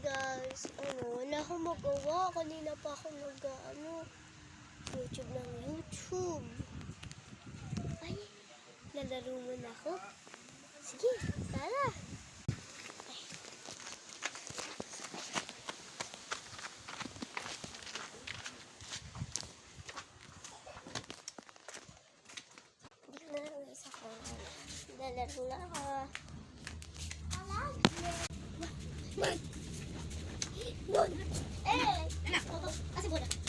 guys, wala akong magawa. Kanina pa ako YouTube ng YouTube. Ay, lalaro muna ako. Sige, tara. Lalaro na ako. Nun! Eh! Anak! Kasi muna.